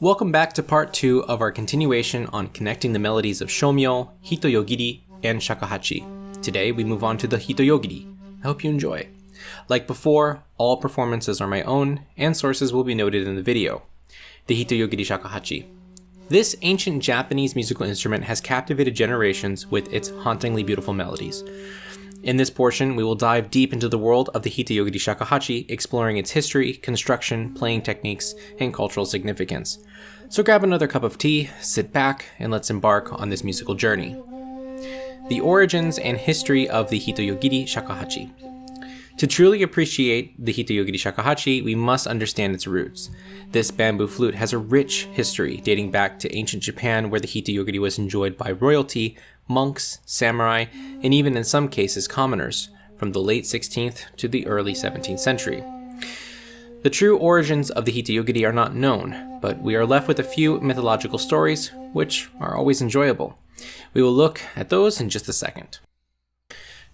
Welcome back to part 2 of our continuation on connecting the melodies of Shomyo, Hitoyogiri, and Shakuhachi. Today we move on to the Hitoyogiri. I hope you enjoy. Like before, all performances are my own, and sources will be noted in the video. The Hitoyogiri Shakuhachi. This ancient Japanese musical instrument has captivated generations with its hauntingly beautiful melodies. In this portion, we will dive deep into the world of the Hitoyogiri Shakuhachi, exploring its history, construction, playing techniques, and cultural significance. So grab another cup of tea, sit back, and let's embark on this musical journey. The origins and history of the Hitoyogiri Shakuhachi. To truly appreciate the Hitoyogiri Shakuhachi, we must understand its roots. This bamboo flute has a rich history dating back to ancient Japan, where the Hitoyogiri was enjoyed by royalty, monks, samurai, and even in some cases commoners, from the late 16th to the early 17th century. The true origins of the Hitoyogiri are not known, but we are left with a few mythological stories, which are always enjoyable. We will look at those in just a second.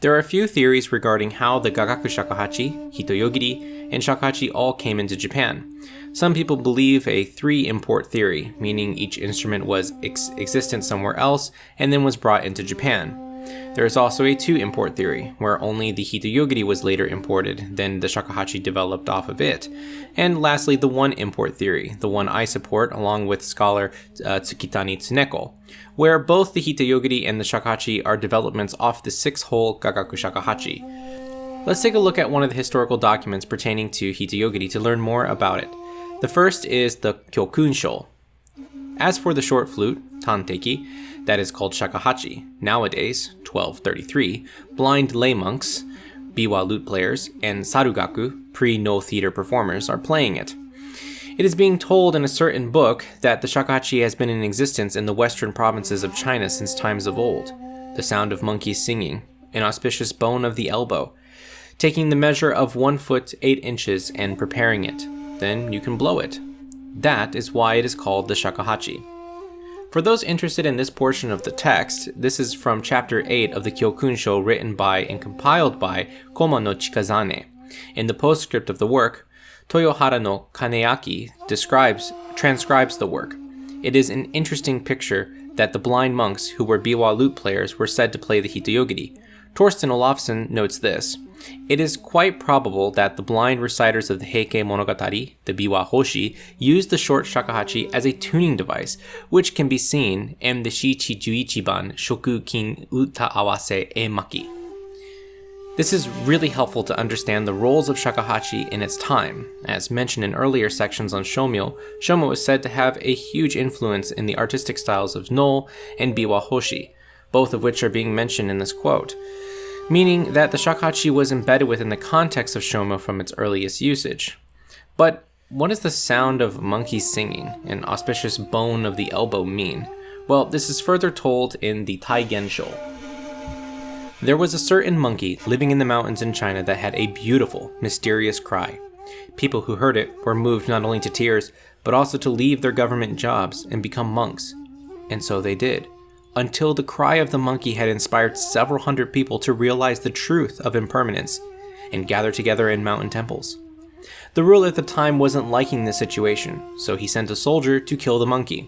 There are a few theories regarding how the Gagaku Shakuhachi, Hitoyogiri, and Shakuhachi all came into Japan. Some people believe a 3-import theory, meaning each instrument was existent somewhere else and then was brought into Japan. There is also a 2-import theory, where only the Hitoyogiri was later imported, then the Shakuhachi developed off of it. And lastly, the 1-import theory, the one I support along with scholar Tsukitani Tsuneko, where both the Hitoyogiri and the Shakuhachi are developments off the 6-hole Gagaku Shakuhachi. Let's take a look at one of the historical documents pertaining to Hitoyogiri to learn more about it. The first is the Kyokunsho. As for the short flute, tanteki, that is called shakuhachi, nowadays, 1233, blind lay monks, biwa lute players, and sarugaku, pre-no theater performers, are playing it. It is being told in a certain book that the shakuhachi has been in existence in the western provinces of China since times of old. The sound of monkeys singing, an auspicious bone of the elbow, taking the measure of 1 foot 8 inches and preparing it. Then you can blow it. That is why it is called the shakuhachi. For those interested in this portion of the text, this is from chapter 8 of the Kyokunsho, written by and compiled by Koma no Chikazane. In the postscript of the work, Toyohara no Kaneaki transcribes the work. It is an interesting picture that the blind monks who were biwa lute players were said to play the Hitoyogiri. Torsten Olafsson notes this: "It is quite probable that the blind reciters of the Heike Monogatari, the biwa hoshi, used the short shakuhachi as a tuning device, which can be seen in the Shichi Juichiban Shoku Kin Uta Awase e Maki." This is really helpful to understand the roles of shakuhachi in its time. As mentioned in earlier sections on Shomyo, Shomyo is said to have a huge influence in the artistic styles of No and biwa hoshi, both of which are being mentioned in this quote, meaning that the shakuhachi was embedded within the context of Shomyo from its earliest usage. But what does the sound of monkeys singing, an auspicious bone of the elbow, mean? Well, this is further told in the Taigensho. There was a certain monkey living in the mountains in China that had a beautiful, mysterious cry. People who heard it were moved not only to tears, but also to leave their government jobs and become monks. And so they did, until the cry of the monkey had inspired several hundred people to realize the truth of impermanence and gather together in mountain temples. The ruler at the time wasn't liking this situation, so he sent a soldier to kill the monkey.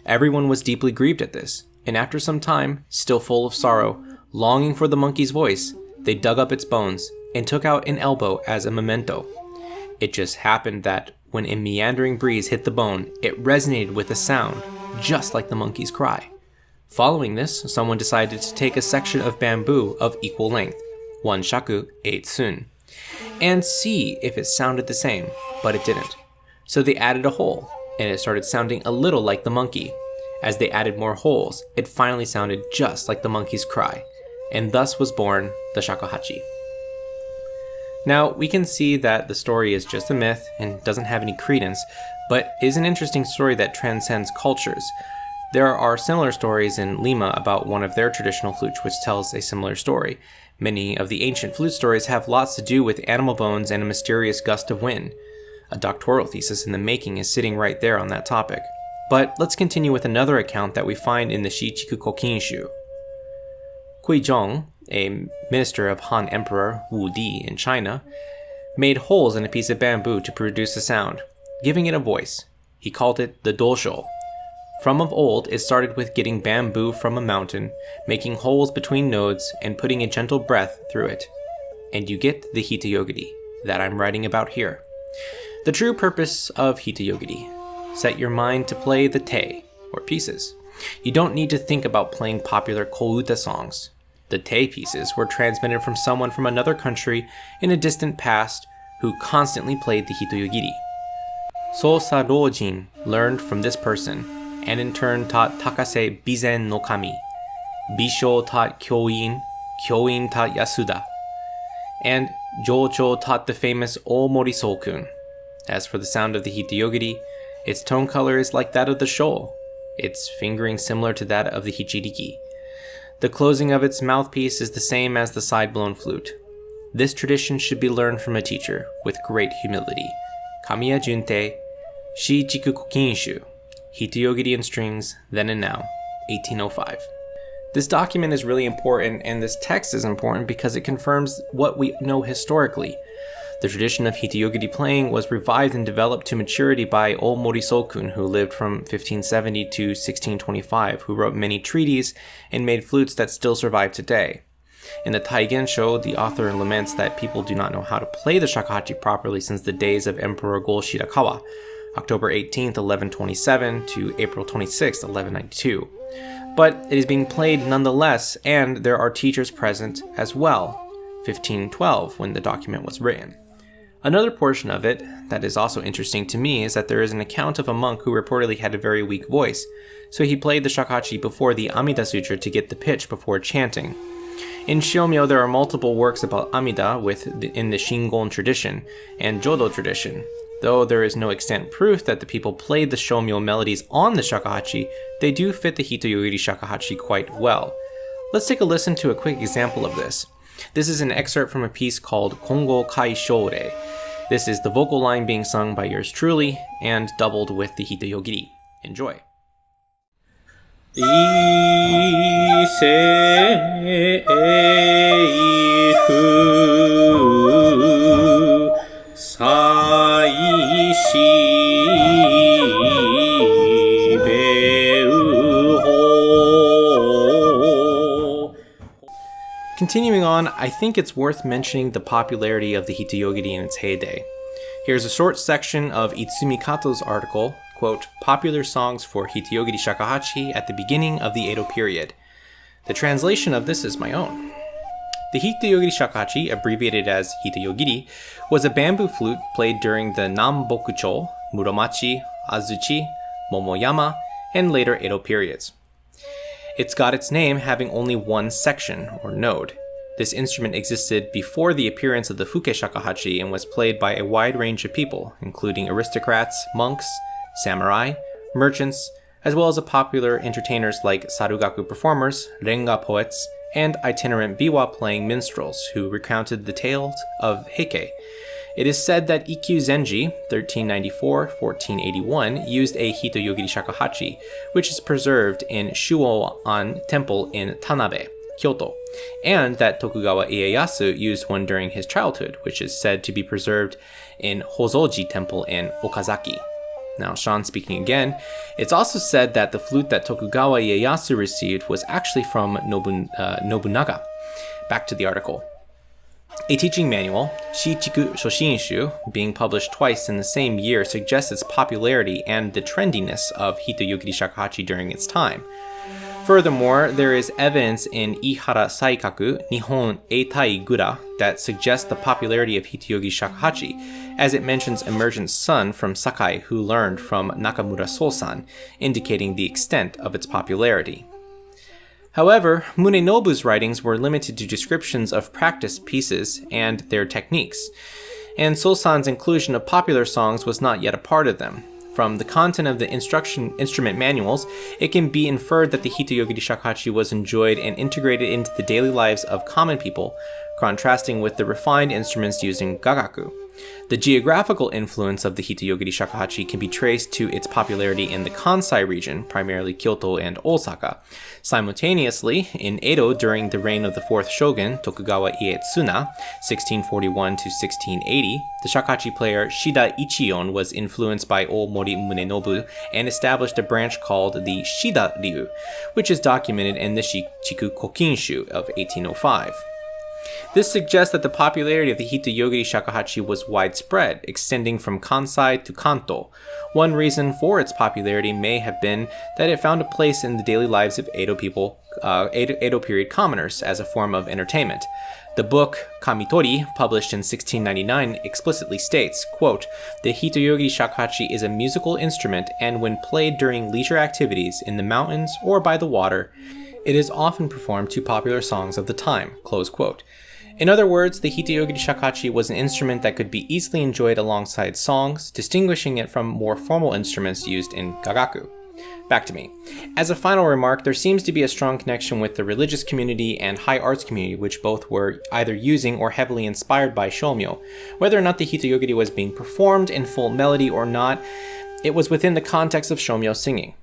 Everyone was deeply grieved at this, and after some time, still full of sorrow, longing for the monkey's voice, they dug up its bones and took out an elbow as a memento. It just happened that when a meandering breeze hit the bone, it resonated with a sound just like the monkey's cry. Following this, someone decided to take a section of bamboo of equal length, 1 shaku, 8 sun, and see if it sounded the same, but it didn't. So they added a hole, and it started sounding a little like the monkey. As they added more holes, it finally sounded just like the monkey's cry, and thus was born the shakuhachi. Now, we can see that the story is just a myth and doesn't have any credence, but is an interesting story that transcends cultures. There are similar stories in Lima about one of their traditional flutes which tells a similar story. Many of the ancient flute stories have lots to do with animal bones and a mysterious gust of wind. A doctoral thesis in the making is sitting right there on that topic. But let's continue with another account that we find in the Shichiku Kokinshu. Guizhong, a minister of Han Emperor Wu Di in China, made holes in a piece of bamboo to produce a sound, giving it a voice. He called it the dosho. From of old, it started with getting bamboo from a mountain, making holes between nodes, and putting a gentle breath through it. And you get the Hitoyogiri that I'm writing about here. The true purpose of Hitoyogiri: set your mind to play the te, or pieces. You don't need to think about playing popular kouta songs. The te pieces were transmitted from someone from another country in a distant past who constantly played the Hitoyogiri. Sosa Rojin learned from this person, and in turn taught Takase Bizen no Kami. Bisho taught Kyoin, Kyoin taught Yasuda, and Jocho taught the famous Omori Sokun. As for the sound of the Hitoyogiri, its tone color is like that of the sho, its fingering similar to that of the hichiriki. The closing of its mouthpiece is the same as the side-blown flute. This tradition should be learned from a teacher with great humility. Kamiya Junte, Shichiku Kokinshu, Hitoyogiri and Strings, Then and Now, 1805. This document is really important, and this text is important because it confirms what we know historically. The tradition of Hitoyogiri playing was revived and developed to maturity by Omori Sokun, who lived from 1570 to 1625, who wrote many treatises and made flutes that still survive today. In the Taigensho, the author laments that people do not know how to play the shakuhachi properly since the days of Emperor Go-Shirakawa, October 18, 1127 to April 26, 1192. But it is being played nonetheless, and there are teachers present as well, 1512 when the document was written. Another portion of it that is also interesting to me is that there is an account of a monk who reportedly had a very weak voice, so he played the shakuhachi before the Amida Sutra to get the pitch before chanting. In Shomyo, there are multiple works about Amida in the Shingon tradition and Jodo tradition. Though there is no extant proof that the people played the Shomyo melodies on the shakuhachi, they do fit the Hitoyogiri shakuhachi quite well. Let's take a listen to a quick example of this. This is an excerpt from a piece called Kongo Kai Shore. This is the vocal line being sung by yours truly and doubled with the Hitoyogiri. Enjoy. 異性風祭祀べうほ Continuing on, I think it's worth mentioning the popularity of the Hitoyogiri in its heyday. Here's a short section of Itsumi Kato's article, quote, Popular Songs for Hitoyogiri Shakuhachi at the Beginning of the Edo Period. The translation of this is my own. The Hitoyogiri Shakuhachi, abbreviated as Hitoyogiri, was a bamboo flute played during the Nambokucho, Muromachi, Azuchi, Momoyama, and later Edo periods. It's got its name having only one section, or node. This instrument existed before the appearance of the Fuke Shakuhachi and was played by a wide range of people, including aristocrats, monks, samurai, merchants, as well as popular entertainers like sarugaku performers, renga poets, and itinerant biwa-playing minstrels who recounted the tales of heike. It is said that Ikkyu Zenji, 1394-1481, used a Hitoyogiri shakuhachi, which is preserved in Shuo-an Temple in Tanabe, Kyoto, and that Tokugawa Ieyasu used one during his childhood, which is said to be preserved in Hozoji Temple in Okazaki. Now, Sean speaking again, it's also said that the flute that Tokugawa Ieyasu received was actually from Nobunaga. Back to the article. A teaching manual, Shichiku Shoshinshu, being published twice in the same year, suggests its popularity and the trendiness of Hitoyogiri shakuhachi during its time. Furthermore, there is evidence in Ihara Saikaku, Nihon Eitai Gura, that suggests the popularity of Hitoyogiri shakuhachi, as it mentions Emergent's son from Sakai who learned from Nakamura Sosan, indicating the extent of its popularity. However, Munenobu's writings were limited to descriptions of practice pieces and their techniques, and Sosan's inclusion of popular songs was not yet a part of them. From the content of the instrument manuals, it can be inferred that the Hitoyogiri shakuhachi was enjoyed and integrated into the daily lives of common people, contrasting with the refined instruments used in gagaku. The geographical influence of the Hitoyogiri Shakuhachi can be traced to its popularity in the Kansai region, primarily Kyoto and Osaka. Simultaneously, in Edo during the reign of the 4th shogun, Tokugawa Ieyatsuna, 1641 to 1680, the shakuhachi player Shida Ichiyon was influenced by Omori Munenobu and established a branch called the Shida Ryu, which is documented in the Shichiku Kokinshu of 1805. This suggests that the popularity of the Hitoyogiri Shakuhachi was widespread, extending from Kansai to Kanto. One reason for its popularity may have been that it found a place in the daily lives of Edo period commoners as a form of entertainment. The book Kamitori, published in 1699, explicitly states, quote, "The Hitoyogiri Shakuhachi is a musical instrument, and when played during leisure activities in the mountains or by the water, it is often performed to popular songs of the time," close quote. In other words, the Hitoyogiri Shakuhachi was an instrument that could be easily enjoyed alongside songs, distinguishing it from more formal instruments used in gagaku. Back to me. As a final remark, there seems to be a strong connection with the religious community and high arts community, which both were either using or heavily inspired by Shomyo. Whether or not the Hitoyogiri was being performed in full melody or not, it was within the context of Shomyo singing.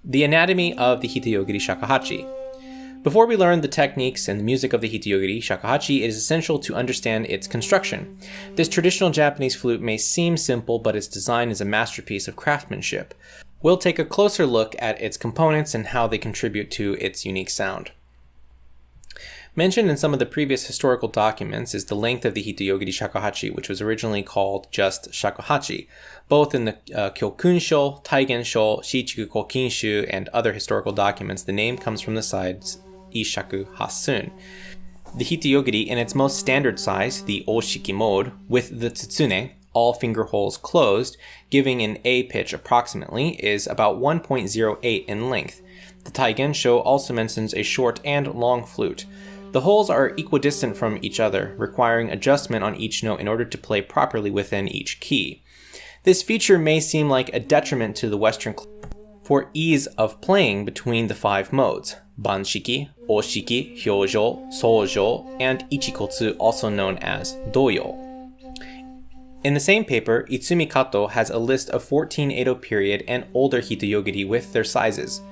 The anatomy of the Hitoyogiri Shakuhachi. Before we learn the techniques and the music of the Hitoyogiri Shakuhachi, it is essential to understand its construction. This traditional Japanese flute may seem simple, but its design is a masterpiece of craftsmanship. We'll take a closer look at its components and how they contribute to its unique sound. Mentioned in some of the previous historical documents is the length of the Hitoyogiri Shakuhachi, which was originally called just shakuhachi. Both in the Kyokunsho, Taigensho, Shichiku Kokinshu, and other historical documents, the name comes from the sides Ishaku Hasun. The Hitoyogiri, in its most standard size, the Oshiki mode, with the tsutsune, all finger holes closed, giving an A pitch approximately, is about 1.08 in length. The Taigensho also mentions a short and long flute. The holes are equidistant from each other, requiring adjustment on each note in order to play properly within each key. This feature may seem like a detriment to the Western for ease of playing between the 5 modes: Banshiki, Oshiki, Hyojo, Sojo, and Ichikotsu, also known as Doyo. In the same paper, Itsumi Kato has a list of 14 Edo period and older Hitoyogiri with their sizes.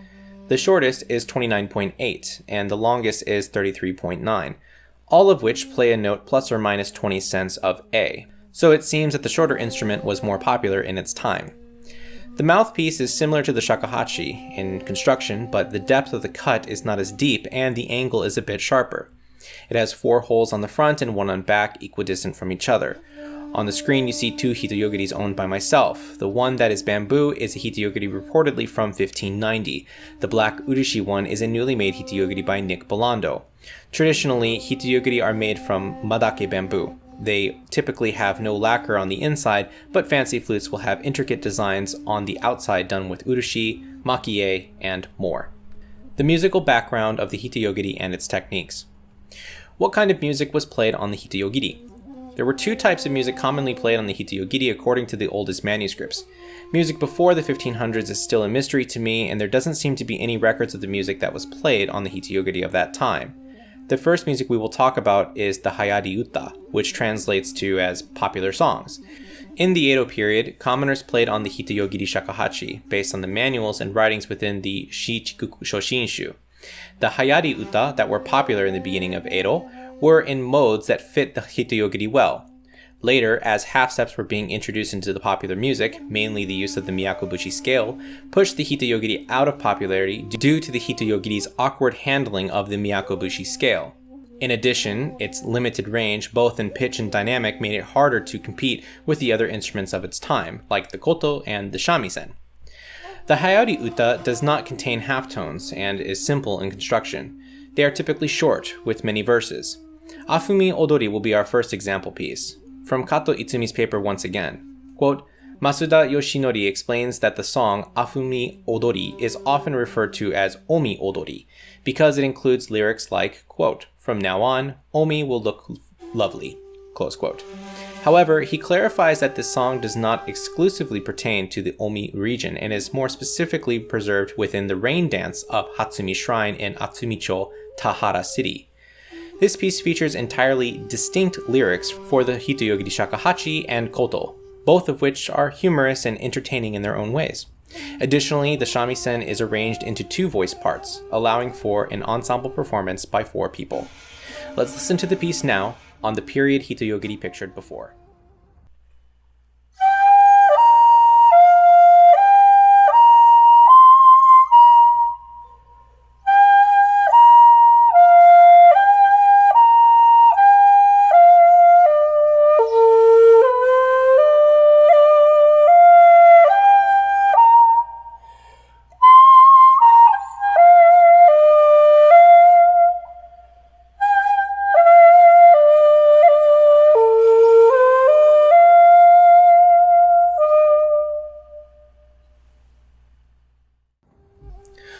The shortest is 29.8, and the longest is 33.9, all of which play a note plus or minus 20 cents of A, so it seems that the shorter instrument was more popular in its time. The mouthpiece is similar to the shakuhachi in construction, but the depth of the cut is not as deep and the angle is a bit sharper. It has 4 holes on the front and 1 on back, equidistant from each other. On the screen you see 2 Hitoyogiris owned by myself. The one that is bamboo is a Hitoyogiri reportedly from 1590. The black urushi one is a newly made Hitoyogiri by Nick Belando. Traditionally, Hitoyogiri are made from madake bamboo. They typically have no lacquer on the inside, but fancy flutes will have intricate designs on the outside done with urushi, makie, and more. The musical background of the Hitoyogiri and its techniques. What kind of music was played on the Hitoyogiri? There were 2 types of music commonly played on the Hitoyogiri according to the oldest manuscripts. Music before the 1500s is still a mystery to me, and there doesn't seem to be any records of the music that was played on the Hitoyogiri of that time. The first music we will talk about is the Hayari Uta, which translates to as popular songs. In the Edo period, commoners played on the Hitoyogiri Shakuhachi, based on the manuals and writings within the Shichiku Shoshinshu. The Hayari Uta that were popular in the beginning of Edo were in modes that fit the Hitoyogiri well. Later, as half-steps were being introduced into the popular music, mainly the use of the Myakobushi scale, pushed the Hitoyogiri out of popularity due to the Hitoyogiri's awkward handling of the Myakobushi scale. In addition, its limited range, both in pitch and dynamic, made it harder to compete with the other instruments of its time, like the koto and the shamisen. The Hayari Uta does not contain halftones and is simple in construction. They are typically short, with many verses. Afumi Odori will be our first example piece. From Kato Itsumi's paper once again. Quote, Masuda Yoshinori explains that the song Afumi Odori is often referred to as Omi Odori because it includes lyrics like, quote, from now on, Omi will look lovely, close quote. However, he clarifies that this song does not exclusively pertain to the Omi region and is more specifically preserved within the rain dance of Hatsumi Shrine in Atsumicho, Tahara City. This piece features entirely distinct lyrics for the Hitoyogiri Shakuhachi and koto, both of which are humorous and entertaining in their own ways. Additionally, the shamisen is arranged into 2 voice parts, allowing for an ensemble performance by 4 people. Let's listen to the piece now on the period Hitoyogiri pictured before.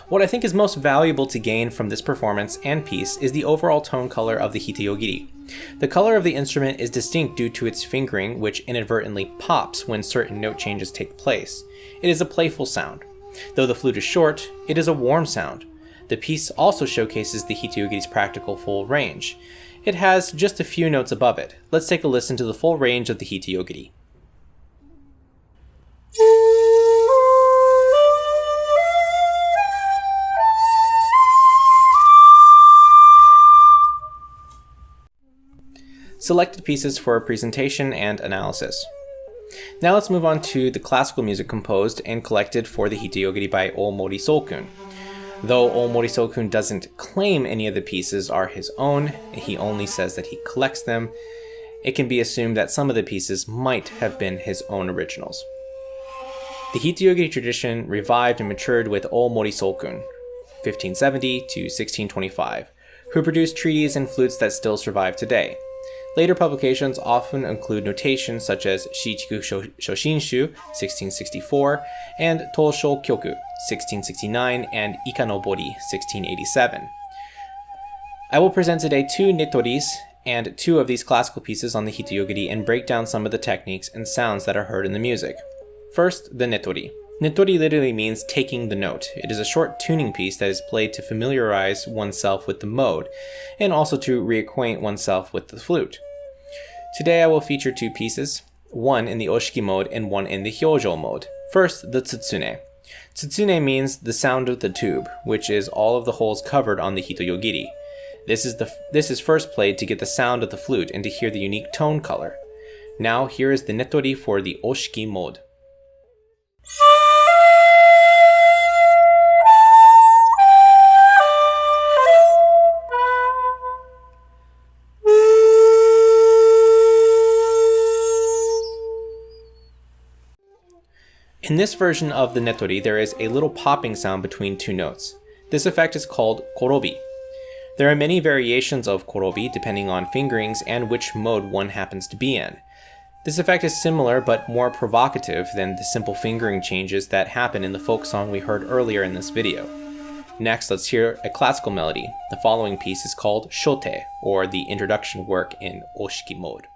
What I think is most valuable to gain from this performance and piece is the overall tone color of the Hitoyogiri. The color of the instrument is distinct due to its fingering, which inadvertently pops when certain note changes take place. It is a playful sound. Though the flute is short, it is a warm sound. The piece also showcases the Hitoyogiri's practical full range. It has just a few notes above it. Let's take a listen to the full range of the Hitoyogiri. Selected pieces for presentation and analysis. Now let's move on to the classical music composed and collected for the Hitoyogiri by Omori Sokun. Though Omori Sokun doesn't claim any of the pieces are his own, he only says that he collects them, it can be assumed that some of the pieces might have been his own originals. The Hitoyogiri tradition revived and matured with Omori Sokun, 1570 to 1625, who produced treaties and flutes that still survive today. Later publications often include notations such as Shichiku Shoshinshu, 1664, and Toshou Kyoku, 1669, and Ikanobori, 1687. I will present today 2 nettoris and 2 of these classical pieces on the Hitoyogiri and break down some of the techniques and sounds that are heard in the music. First, the nettori. Nettori literally means taking the note. It is a short tuning piece that is played to familiarize oneself with the mode, and also to reacquaint oneself with the flute. Today I will feature 2 pieces, one in the oshiki mode and one in the hyojo mode. First, the tsutsune. Tsutsune means the sound of the tube, which is all of the holes covered on the Hitoyogiri. This is first played to get the sound of the flute and to hear the unique tone color. Now here is the nettori for the oshiki mode. In this version of the nettori, there is a little popping sound between 2 notes. This effect is called korobi. There are many variations of korobi depending on fingerings and which mode one happens to be in. This effect is similar but more provocative than the simple fingering changes that happen in the folk song we heard earlier in this video. Next, let's hear a classical melody. The following piece is called shote, or the introduction work in oshiki mode.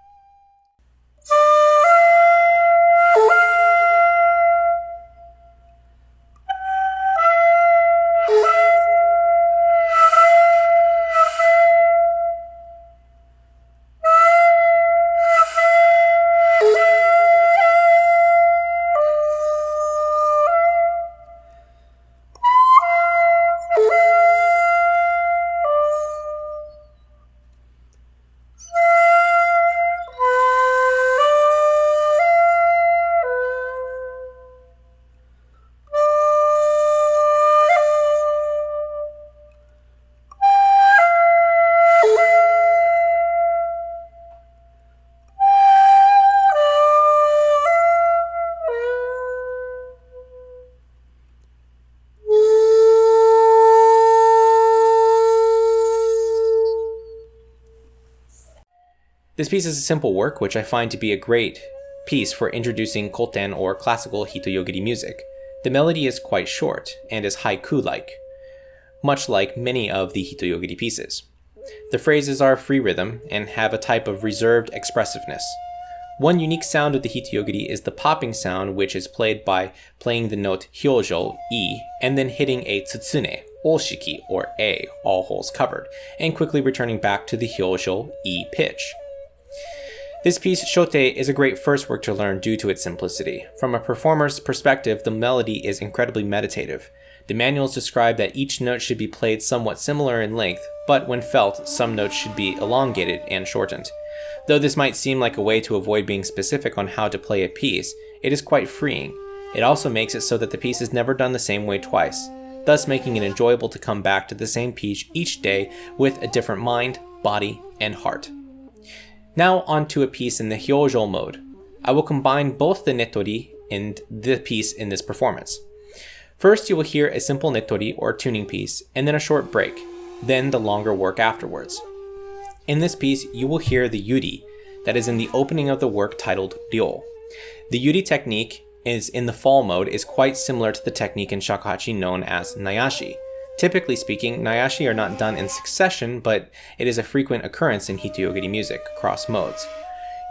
This piece is a simple work which I find to be a great piece for introducing koten or classical Hitoyogiri music. The melody is quite short and is haiku-like, much like many of the Hitoyogiri pieces. The phrases are free rhythm and have a type of reserved expressiveness. One unique sound of the Hitoyogiri is the popping sound, which is played by playing the note hyojo, E, and then hitting a tsutsune, oshiki, or A, all holes covered, and quickly returning back to the hyōjō E pitch. This piece, Shote, is a great first work to learn due to its simplicity. From a performer's perspective, the melody is incredibly meditative. The manuals describe that each note should be played somewhat similar in length, but when felt, some notes should be elongated and shortened. Though this might seem like a way to avoid being specific on how to play a piece, it is quite freeing. It also makes it so that the piece is never done the same way twice, thus making it enjoyable to come back to the same piece each day with a different mind, body, and heart. Now onto a piece in the hyōjō mode. I will combine both the nettori and the piece in this performance. First, you will hear a simple nettori or tuning piece, and then a short break, then the longer work afterwards. In this piece, you will hear the yuri that is in the opening of the work titled Ryo. The yuri technique is in the fall mode is quite similar to the technique in shakuhachi known as nayashi. Typically speaking, nayashi are not done in succession, but it is a frequent occurrence in Hitoyogiri music across modes.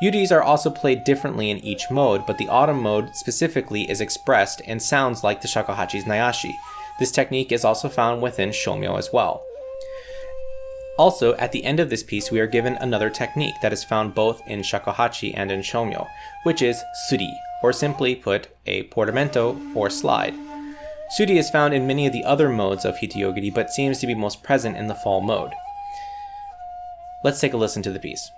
Yuris are also played differently in each mode, but the autumn mode specifically is expressed and sounds like the shakuhachi's nayashi. This technique is also found within Shomyo as well. Also, at the end of this piece, we are given another technique that is found both in shakuhachi and in Shomyo, which is suri, or simply put, a portamento or slide. Suri is found in many of the other modes of Hitoyogiri, but seems to be most present in the fall mode. Let's take a listen to the piece.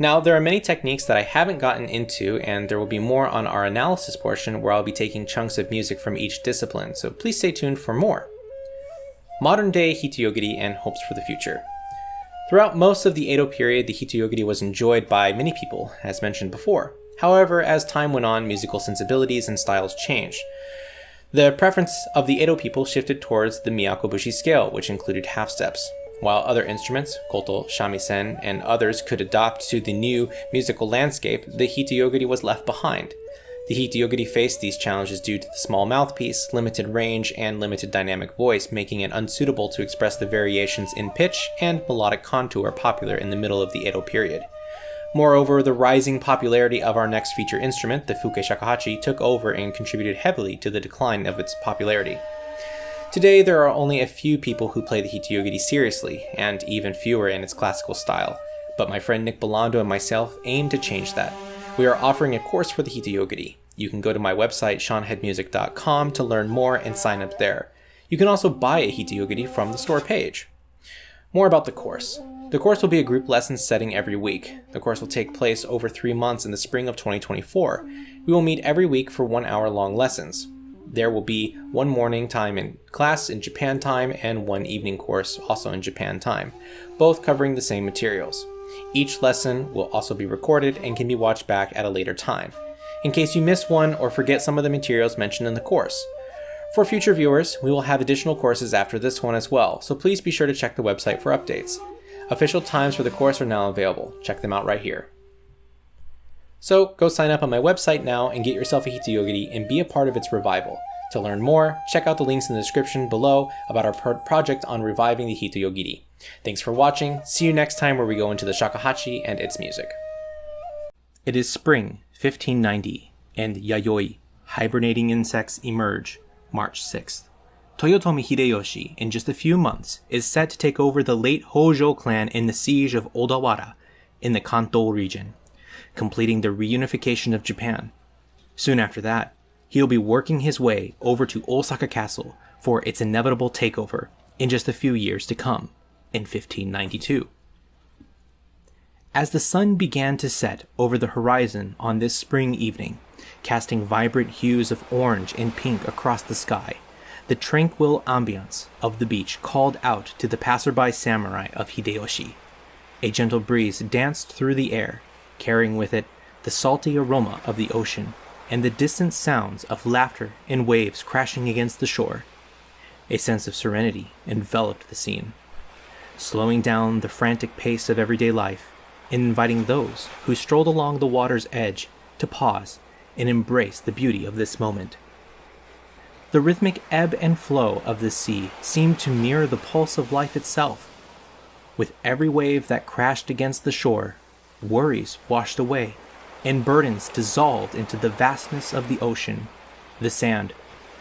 Now, there are many techniques that I haven't gotten into, and there will be more on our analysis portion where I'll be taking chunks of music from each discipline, so please stay tuned for more. Modern day Hitoyogiri and hopes for the future. Throughout most of the Edo period, the Hitoyogiri was enjoyed by many people, as mentioned before. However, as time went on, musical sensibilities and styles changed. The preference of the Edo people shifted towards the Miyakobushi scale, which included half steps. While other instruments, koto, shamisen, and others could adapt to the new musical landscape, the Hitoyogiri was left behind. The Hitoyogiri faced these challenges due to the small mouthpiece, limited range, and limited dynamic voice, making it unsuitable to express the variations in pitch and melodic contour popular in the middle of the Edo period. Moreover, the rising popularity of our next feature instrument, the Fuke Shakuhachi, took over and contributed heavily to the decline of its popularity. Today, there are only a few people who play the Hitoyogiri seriously, and even fewer in its classical style. But my friend Nick Belando and myself aim to change that. We are offering a course for the Hitoyogiri. You can go to my website, seanheadmusic.com, to learn more and sign up there. You can also buy a Hitoyogiri from the store page. More about the course. The course will be a group lesson setting every week. The course will take place over 3 months in the spring of 2024. We will meet every week for 1-hour-long lessons. There will be one morning time in class in Japan time and one evening course also in Japan time, both covering the same materials. Each lesson will also be recorded and can be watched back at a later time, in case you miss one or forget some of the materials mentioned in the course. For future viewers, we will have additional courses after this one as well, so please be sure to check the website for updates. Official times for the course are now available. Check them out right here. So, go sign up on my website now and get yourself a Hitoyogiri and be a part of its revival. To learn more, check out the links in the description below about our project on reviving the Hitoyogiri. Thanks for watching. See you next time where we go into the shakuhachi and its music. It is spring, 1590, and yayoi, hibernating insects emerge, March 6th. Toyotomi Hideyoshi, in just a few months, is set to take over the late Hojo clan in the siege of Odawara in the Kanto region, completing the reunification of Japan. Soon after that, he'll be working his way over to Osaka Castle for its inevitable takeover in just a few years to come, in 1592. As the sun began to set over the horizon on this spring evening, casting vibrant hues of orange and pink across the sky, the tranquil ambience of the beach called out to the passerby samurai of Hideyoshi. A gentle breeze danced through the air, carrying with it the salty aroma of the ocean and the distant sounds of laughter and waves crashing against the shore. A sense of serenity enveloped the scene, slowing down the frantic pace of everyday life and inviting those who strolled along the water's edge to pause and embrace the beauty of this moment. The rhythmic ebb and flow of the sea seemed to mirror the pulse of life itself. With every wave that crashed against the shore, worries washed away, and burdens dissolved into the vastness of the ocean. The sand,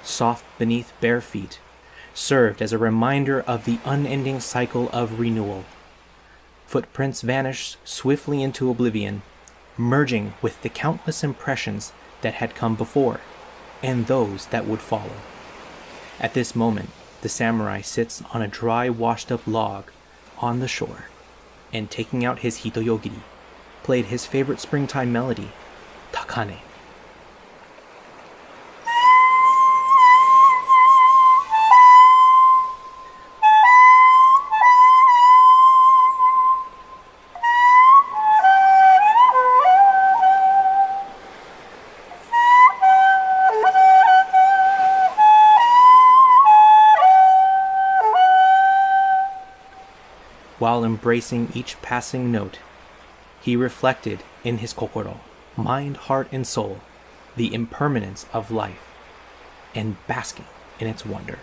soft beneath bare feet, served as a reminder of the unending cycle of renewal. Footprints vanished swiftly into oblivion, merging with the countless impressions that had come before, and those that would follow. At this moment, the samurai sits on a dry, washed-up log on the shore, and taking out his Hitoyogiri, played his favorite springtime melody, Takane. While embracing each passing note, he reflected in his kokoro, mind, heart, and soul, the impermanence of life, and basking in its wonder.